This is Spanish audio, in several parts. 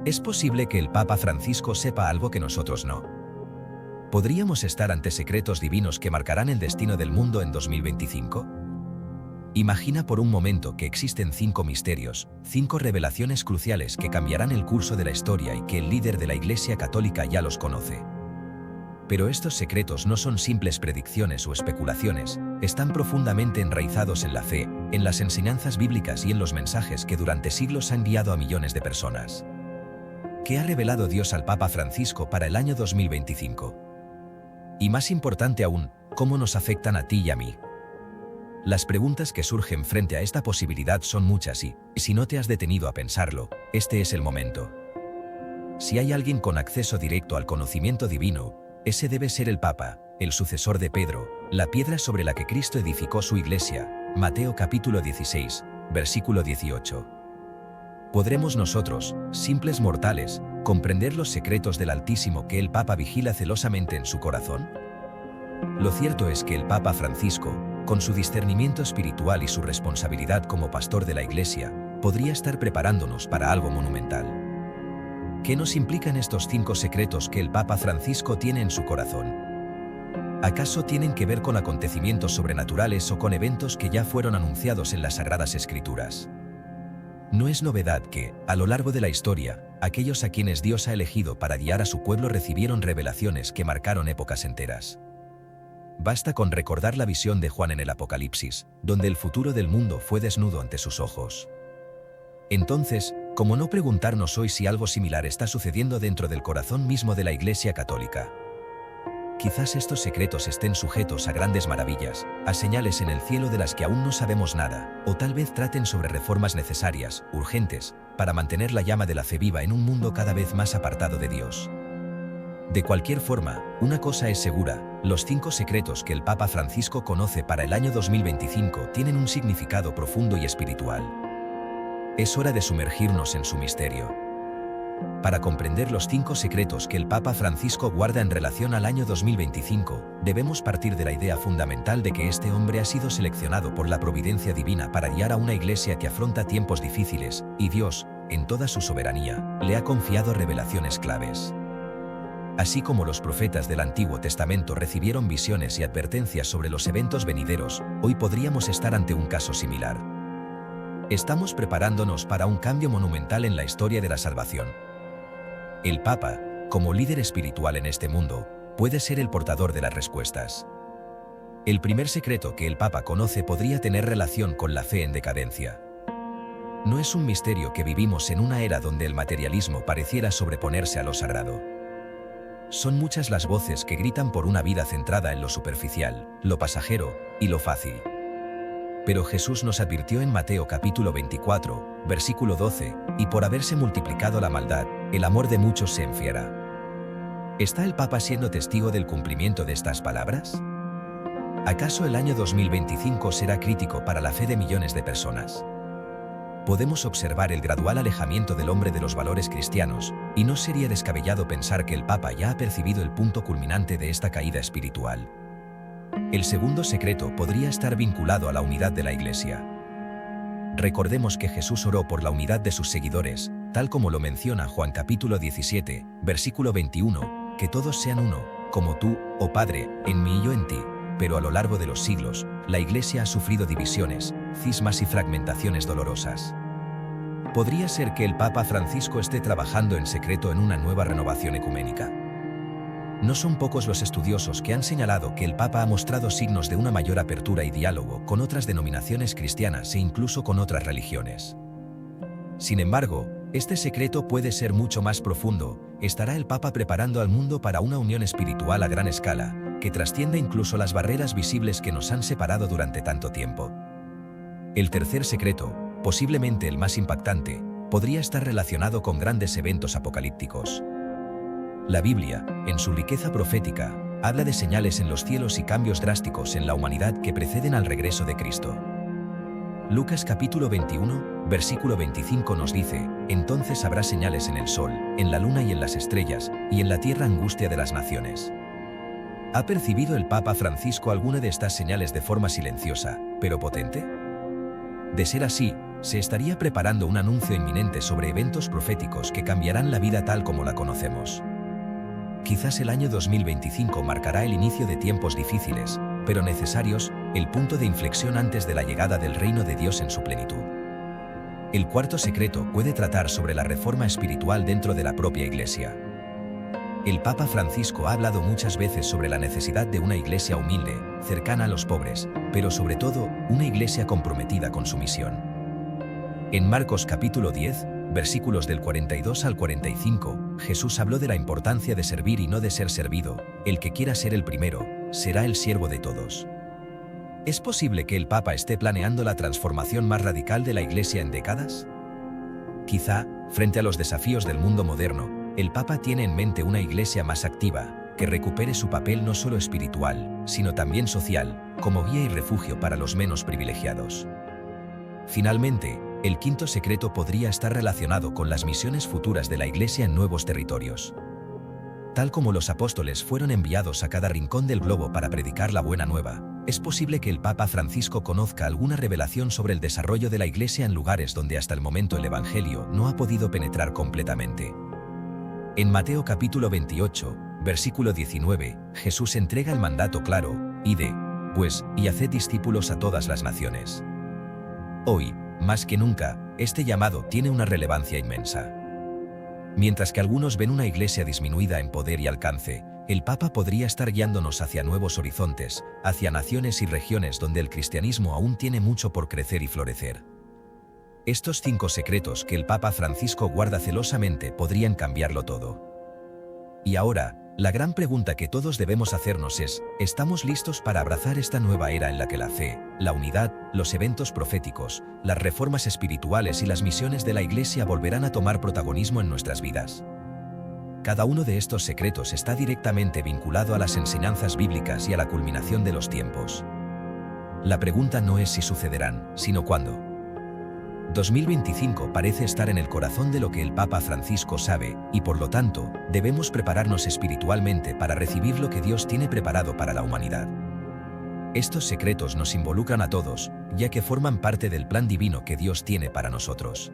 ¿Es posible que el Papa Francisco sepa algo que nosotros no? ¿Podríamos estar ante secretos divinos que marcarán el destino del mundo en 2025? Imagina por un momento que existen 5 misterios, 5 revelaciones cruciales que cambiarán el curso de la historia y que el líder de la Iglesia Católica ya los conoce. Pero estos secretos no son simples predicciones o especulaciones, están profundamente enraizados en la fe, en las enseñanzas bíblicas y en los mensajes que durante siglos han guiado a millones de personas. ¿Qué ha revelado Dios al Papa Francisco para el año 2025? Y más importante aún, ¿cómo nos afectan a ti y a mí? Las preguntas que surgen frente a esta posibilidad son muchas y, si no te has detenido a pensarlo, este es el momento. Si hay alguien con acceso directo al conocimiento divino, ese debe ser el Papa, el sucesor de Pedro, la piedra sobre la que Cristo edificó su iglesia. Mateo capítulo 16, versículo 18. ¿Podremos nosotros, simples mortales, comprender los secretos del Altísimo que el Papa vigila celosamente en su corazón? Lo cierto es que el Papa Francisco, con su discernimiento espiritual y su responsabilidad como pastor de la Iglesia, podría estar preparándonos para algo monumental. ¿Qué nos implican estos 5 secretos que el Papa Francisco tiene en su corazón? ¿Acaso tienen que ver con acontecimientos sobrenaturales o con eventos que ya fueron anunciados en las Sagradas Escrituras? No es novedad que, a lo largo de la historia, aquellos a quienes Dios ha elegido para guiar a su pueblo recibieron revelaciones que marcaron épocas enteras. Basta con recordar la visión de Juan en el Apocalipsis, donde el futuro del mundo fue desnudo ante sus ojos. Entonces, ¿cómo no preguntarnos hoy si algo similar está sucediendo dentro del corazón mismo de la Iglesia Católica? Quizás estos secretos estén sujetos a grandes maravillas, a señales en el cielo de las que aún no sabemos nada, o tal vez traten sobre reformas necesarias, urgentes, para mantener la llama de la fe viva en un mundo cada vez más apartado de Dios. De cualquier forma, una cosa es segura, los 5 secretos que el Papa Francisco conoce para el año 2025 tienen un significado profundo y espiritual. Es hora de sumergirnos en su misterio. Para comprender los 5 secretos que el Papa Francisco guarda en relación al año 2025, debemos partir de la idea fundamental de que este hombre ha sido seleccionado por la providencia divina para guiar a una iglesia que afronta tiempos difíciles, y Dios, en toda su soberanía, le ha confiado revelaciones claves. Así como los profetas del Antiguo Testamento recibieron visiones y advertencias sobre los eventos venideros, hoy podríamos estar ante un caso similar. Estamos preparándonos para un cambio monumental en la historia de la salvación. El Papa, como líder espiritual en este mundo, puede ser el portador de las respuestas. El primer secreto que el Papa conoce podría tener relación con la fe en decadencia. No es un misterio que vivimos en una era donde el materialismo pareciera sobreponerse a lo sagrado. Son muchas las voces que gritan por una vida centrada en lo superficial, lo pasajero y lo fácil. Pero Jesús nos advirtió en Mateo capítulo 24, versículo 12, y por haberse multiplicado la maldad, el amor de muchos se enfriará. ¿Está el Papa siendo testigo del cumplimiento de estas palabras? ¿Acaso el año 2025 será crítico para la fe de millones de personas? Podemos observar el gradual alejamiento del hombre de los valores cristianos, y no sería descabellado pensar que el Papa ya ha percibido el punto culminante de esta caída espiritual. El segundo secreto podría estar vinculado a la unidad de la Iglesia. Recordemos que Jesús oró por la unidad de sus seguidores, tal como lo menciona Juan capítulo 17, versículo 21, que todos sean uno, como tú, oh Padre, en mí y yo en ti. Pero a lo largo de los siglos, la Iglesia ha sufrido divisiones, cismas y fragmentaciones dolorosas. ¿Podría ser que el Papa Francisco esté trabajando en secreto en una nueva renovación ecuménica? No son pocos los estudiosos que han señalado que el Papa ha mostrado signos de una mayor apertura y diálogo con otras denominaciones cristianas e incluso con otras religiones. Sin embargo, este secreto puede ser mucho más profundo. ¿Estará el Papa preparando al mundo para una unión espiritual a gran escala, que trasciende incluso las barreras visibles que nos han separado durante tanto tiempo? El tercer secreto, posiblemente el más impactante, podría estar relacionado con grandes eventos apocalípticos. La Biblia, en su riqueza profética, habla de señales en los cielos y cambios drásticos en la humanidad que preceden al regreso de Cristo. Lucas capítulo 21, versículo 25 nos dice: «Entonces habrá señales en el sol, en la luna y en las estrellas, y en la tierra angustia de las naciones». ¿Ha percibido el Papa Francisco alguna de estas señales de forma silenciosa, pero potente? De ser así, se estaría preparando un anuncio inminente sobre eventos proféticos que cambiarán la vida tal como la conocemos. Quizás el año 2025 marcará el inicio de tiempos difíciles, pero necesarios, el punto de inflexión antes de la llegada del reino de Dios en su plenitud. El cuarto secreto puede tratar sobre la reforma espiritual dentro de la propia Iglesia. El Papa Francisco ha hablado muchas veces sobre la necesidad de una Iglesia humilde, cercana a los pobres, pero sobre todo, una Iglesia comprometida con su misión. En Marcos capítulo 10, versículos del 42 al 45, Jesús habló de la importancia de servir y no de ser servido. El que quiera ser el primero, será el siervo de todos. ¿Es posible que el Papa esté planeando la transformación más radical de la Iglesia en décadas? Quizá, frente a los desafíos del mundo moderno, el Papa tiene en mente una Iglesia más activa, que recupere su papel no solo espiritual, sino también social, como guía y refugio para los menos privilegiados. Finalmente, el quinto secreto podría estar relacionado con las misiones futuras de la Iglesia en nuevos territorios. Tal como los apóstoles fueron enviados a cada rincón del globo para predicar la buena nueva, es posible que el Papa Francisco conozca alguna revelación sobre el desarrollo de la Iglesia en lugares donde hasta el momento el Evangelio no ha podido penetrar completamente. En Mateo capítulo 28, versículo 19, Jesús entrega el mandato claro: id, pues, y haced discípulos a todas las naciones. Hoy, más que nunca, este llamado tiene una relevancia inmensa. Mientras que algunos ven una Iglesia disminuida en poder y alcance, el Papa podría estar guiándonos hacia nuevos horizontes, hacia naciones y regiones donde el cristianismo aún tiene mucho por crecer y florecer. Estos 5 secretos que el Papa Francisco guarda celosamente podrían cambiarlo todo. Y ahora, la gran pregunta que todos debemos hacernos es: ¿estamos listos para abrazar esta nueva era en la que la fe, la unidad, los eventos proféticos, las reformas espirituales y las misiones de la Iglesia volverán a tomar protagonismo en nuestras vidas? Cada uno de estos secretos está directamente vinculado a las enseñanzas bíblicas y a la culminación de los tiempos. La pregunta no es si sucederán, sino cuándo. 2025 parece estar en el corazón de lo que el Papa Francisco sabe, y por lo tanto, debemos prepararnos espiritualmente para recibir lo que Dios tiene preparado para la humanidad. Estos secretos nos involucran a todos, ya que forman parte del plan divino que Dios tiene para nosotros.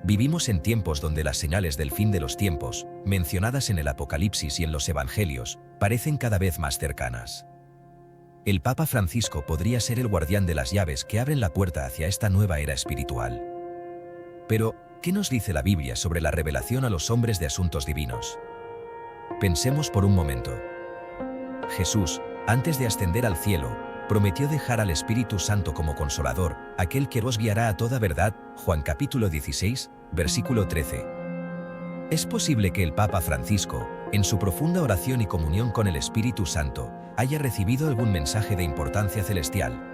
Vivimos en tiempos donde las señales del fin de los tiempos, mencionadas en el Apocalipsis y en los Evangelios, parecen cada vez más cercanas. El Papa Francisco podría ser el guardián de las llaves que abren la puerta hacia esta nueva era espiritual. Pero, ¿qué nos dice la Biblia sobre la revelación a los hombres de asuntos divinos? Pensemos por un momento. Jesús, antes de ascender al cielo, prometió dejar al Espíritu Santo como consolador, aquel que os guiará a toda verdad, Juan capítulo 16, versículo 13. Es posible que el Papa Francisco, en su profunda oración y comunión con el Espíritu Santo, haya recibido algún mensaje de importancia celestial.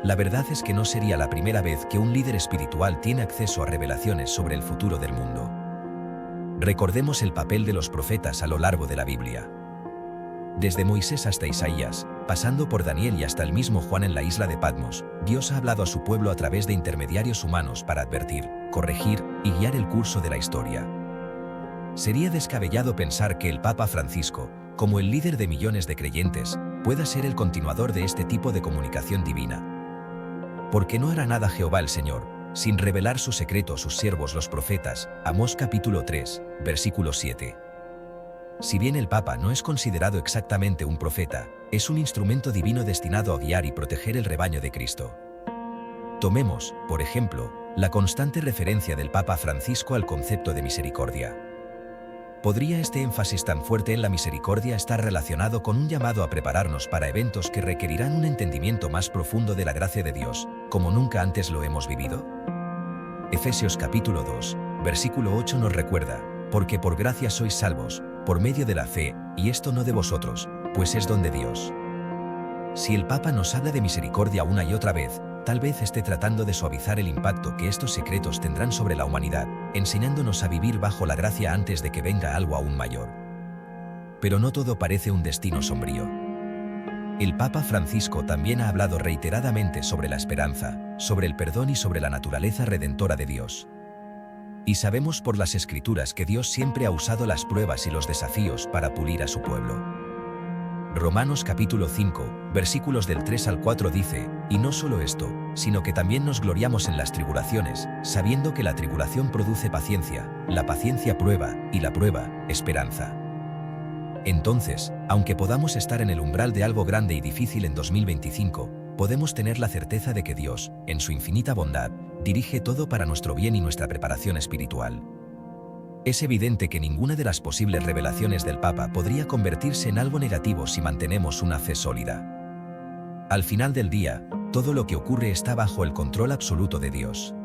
La verdad es que no sería la primera vez que un líder espiritual tiene acceso a revelaciones sobre el futuro del mundo. Recordemos el papel de los profetas a lo largo de la Biblia. Desde Moisés hasta Isaías, pasando por Daniel y hasta el mismo Juan en la isla de Patmos, Dios ha hablado a su pueblo a través de intermediarios humanos para advertir, corregir y guiar el curso de la historia. Sería descabellado pensar que el Papa Francisco, como el líder de millones de creyentes, pueda ser el continuador de este tipo de comunicación divina. Porque no hará nada Jehová el Señor, sin revelar su secreto a sus siervos los profetas. Amós capítulo 3, versículo 7. Si bien el Papa no es considerado exactamente un profeta, es un instrumento divino destinado a guiar y proteger el rebaño de Cristo. Tomemos, por ejemplo, la constante referencia del Papa Francisco al concepto de misericordia. ¿Podría este énfasis tan fuerte en la misericordia estar relacionado con un llamado a prepararnos para eventos que requerirán un entendimiento más profundo de la gracia de Dios, como nunca antes lo hemos vivido? Efesios capítulo 2, versículo 8 nos recuerda: porque por gracia sois salvos, por medio de la fe, y esto no de vosotros, pues es don de Dios. Si el Papa nos habla de misericordia una y otra vez, tal vez esté tratando de suavizar el impacto que estos secretos tendrán sobre la humanidad, enseñándonos a vivir bajo la gracia antes de que venga algo aún mayor. Pero no todo parece un destino sombrío. El Papa Francisco también ha hablado reiteradamente sobre la esperanza, sobre el perdón y sobre la naturaleza redentora de Dios. Y sabemos por las Escrituras que Dios siempre ha usado las pruebas y los desafíos para pulir a su pueblo. Romanos capítulo 5, versículos del 3 al 4 dice, y no solo esto, sino que también nos gloriamos en las tribulaciones, sabiendo que la tribulación produce paciencia, la paciencia prueba, y la prueba, esperanza. Entonces, aunque podamos estar en el umbral de algo grande y difícil en 2025, podemos tener la certeza de que Dios, en su infinita bondad, dirige todo para nuestro bien y nuestra preparación espiritual. Es evidente que ninguna de las posibles revelaciones del Papa podría convertirse en algo negativo si mantenemos una fe sólida. Al final del día, todo lo que ocurre está bajo el control absoluto de Dios.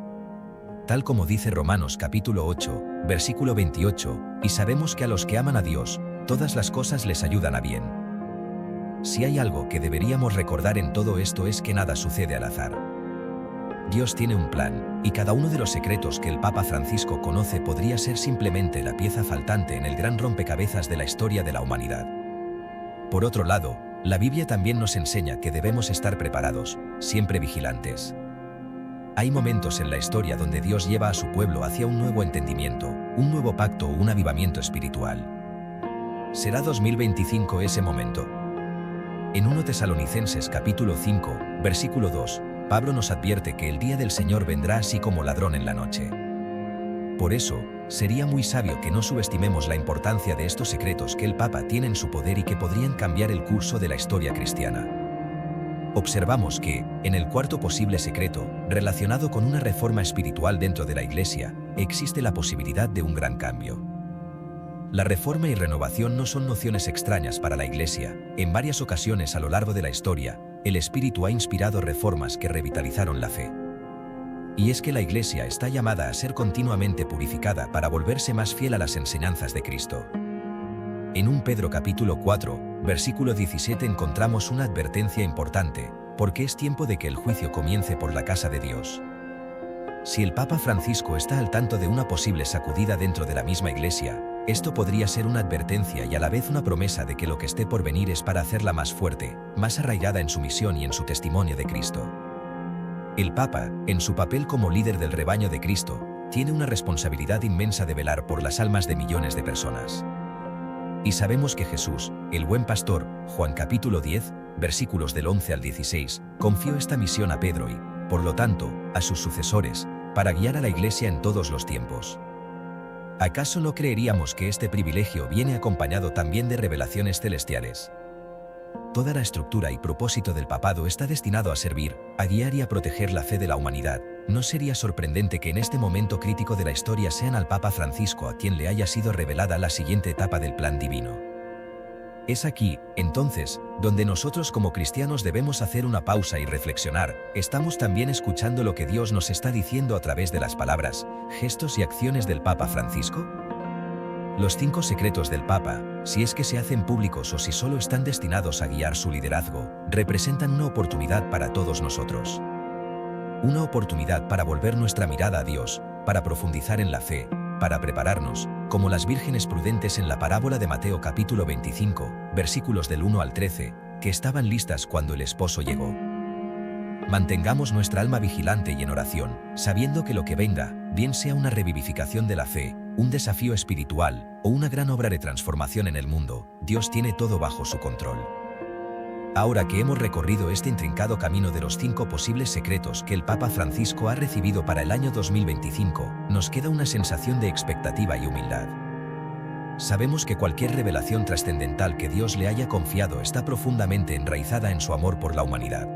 Tal como dice Romanos capítulo 8, versículo 28, y sabemos que a los que aman a Dios, todas las cosas les ayudan a bien. Si hay algo que deberíamos recordar en todo esto es que nada sucede al azar. Dios tiene un plan, y cada uno de los secretos que el Papa Francisco conoce podría ser simplemente la pieza faltante en el gran rompecabezas de la historia de la humanidad. Por otro lado, la Biblia también nos enseña que debemos estar preparados, siempre vigilantes. Hay momentos en la historia donde Dios lleva a su pueblo hacia un nuevo entendimiento, un nuevo pacto o un avivamiento espiritual. ¿Será 2025 ese momento? En 1 Tesalonicenses capítulo 5, versículo 2, Pablo nos advierte que el día del Señor vendrá así como ladrón en la noche. Por eso, sería muy sabio que no subestimemos la importancia de estos secretos que el Papa tiene en su poder y que podrían cambiar el curso de la historia cristiana. Observamos que, en el cuarto posible secreto, relacionado con una reforma espiritual dentro de la Iglesia, existe la posibilidad de un gran cambio. La reforma y renovación no son nociones extrañas para la Iglesia. En varias ocasiones a lo largo de la historia, el Espíritu ha inspirado reformas que revitalizaron la fe. Y es que la Iglesia está llamada a ser continuamente purificada para volverse más fiel a las enseñanzas de Cristo. En 1 Pedro capítulo 4, versículo 17 encontramos una advertencia importante, porque es tiempo de que el juicio comience por la casa de Dios. Si el Papa Francisco está al tanto de una posible sacudida dentro de la misma Iglesia, esto podría ser una advertencia y a la vez una promesa de que lo que esté por venir es para hacerla más fuerte, más arraigada en su misión y en su testimonio de Cristo. El Papa, en su papel como líder del rebaño de Cristo, tiene una responsabilidad inmensa de velar por las almas de millones de personas. Y sabemos que Jesús, el buen pastor, Juan capítulo 10, versículos del 11 al 16, confió esta misión a Pedro y, por lo tanto, a sus sucesores, para guiar a la Iglesia en todos los tiempos. ¿Acaso no creeríamos que este privilegio viene acompañado también de revelaciones celestiales? Toda la estructura y propósito del papado está destinado a servir, a guiar y a proteger la fe de la humanidad. ¿No sería sorprendente que en este momento crítico de la historia sean al Papa Francisco a quien le haya sido revelada la siguiente etapa del plan divino? Es aquí, entonces, donde nosotros como cristianos debemos hacer una pausa y reflexionar. ¿Estamos también escuchando lo que Dios nos está diciendo a través de las palabras, gestos y acciones del Papa Francisco? Los 5 secretos del Papa, si es que se hacen públicos o si solo están destinados a guiar su liderazgo, representan una oportunidad para todos nosotros. Una oportunidad para volver nuestra mirada a Dios, para profundizar en la fe, para prepararnos, como las vírgenes prudentes en la parábola de Mateo capítulo 25, versículos del 1 al 13, que estaban listas cuando el esposo llegó. Mantengamos nuestra alma vigilante y en oración, sabiendo que lo que venga, bien sea una revivificación de la fe, un desafío espiritual o una gran obra de transformación en el mundo, Dios tiene todo bajo su control. Ahora que hemos recorrido este intrincado camino de los 5 posibles secretos que el Papa Francisco ha recibido para el año 2025, nos queda una sensación de expectativa y humildad. Sabemos que cualquier revelación trascendental que Dios le haya confiado está profundamente enraizada en su amor por la humanidad.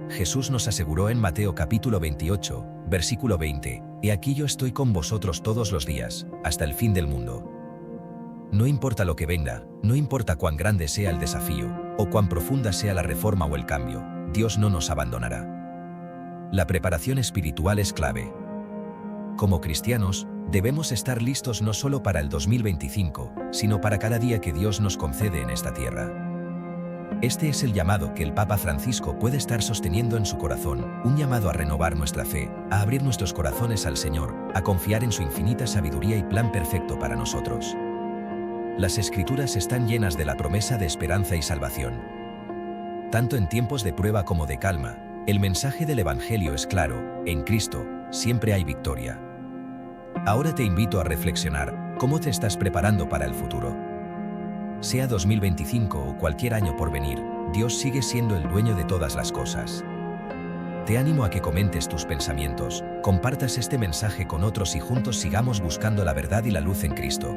Jesús nos aseguró en Mateo capítulo 28, versículo 20, «He aquí yo estoy con vosotros todos los días, hasta el fin del mundo». No importa lo que venga, no importa cuán grande sea el desafío, o cuán profunda sea la reforma o el cambio, Dios no nos abandonará. La preparación espiritual es clave. Como cristianos, debemos estar listos no solo para el 2025, sino para cada día que Dios nos concede en esta tierra. Este es el llamado que el Papa Francisco puede estar sosteniendo en su corazón, un llamado a renovar nuestra fe, a abrir nuestros corazones al Señor, a confiar en su infinita sabiduría y plan perfecto para nosotros. Las Escrituras están llenas de la promesa de esperanza y salvación. Tanto en tiempos de prueba como de calma, el mensaje del Evangelio es claro: en Cristo, siempre hay victoria. Ahora te invito a reflexionar, ¿cómo te estás preparando para el futuro? Sea 2025 o cualquier año por venir, Dios sigue siendo el dueño de todas las cosas. Te animo a que comentes tus pensamientos, compartas este mensaje con otros y juntos sigamos buscando la verdad y la luz en Cristo.